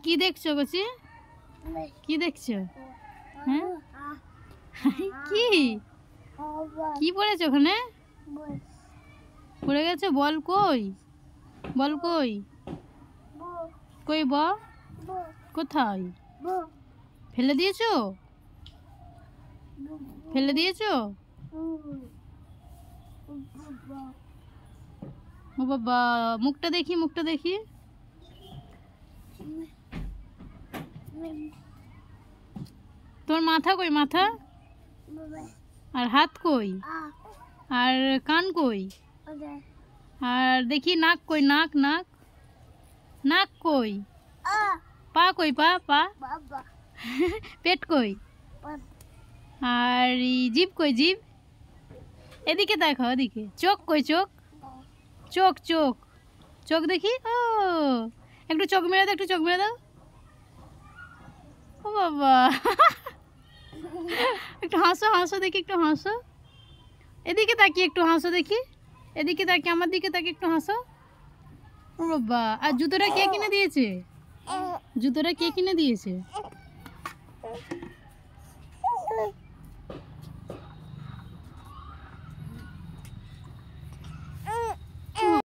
কি দেখছো কচি? কি দেখছো? হ্যাঁ কি কি পড়েছো ওখানে? পড়ে গেছে? বল কই? বল কই? কই কোথায়? ফেলে দিয়েছো? ফেলে দিয়েছো? ও বাবা, মুখটা দেখি, মুখটা দেখি। তোর মাথা কই? মাথা আর হাত কই? আর কান কই? আর দেখি নাক কই? নাক নাক নাক কই? পা কই? পা পা পেট কই? আর জিভ কই? জিভ এদিকে দেখো, এদিকে। চোখ কই? চোখ চোখ চোখ চোখ দেখি। ও একটু চোখ মেরে দাও, একটু চোখ মেরে দাও। ও বাবা একটু হাসো, হাসো দেখি, একটু হাসো। এদিকে তাকিয়ে একটু হাসো দেখি। এদিকে তাকিয়ে, আমার দিকে তাকিয়ে একটু হাসো। ও বাবা, আর জুতোটা কে কিনে দিয়েছে? জুতোটা কে কিনে দিয়েছে?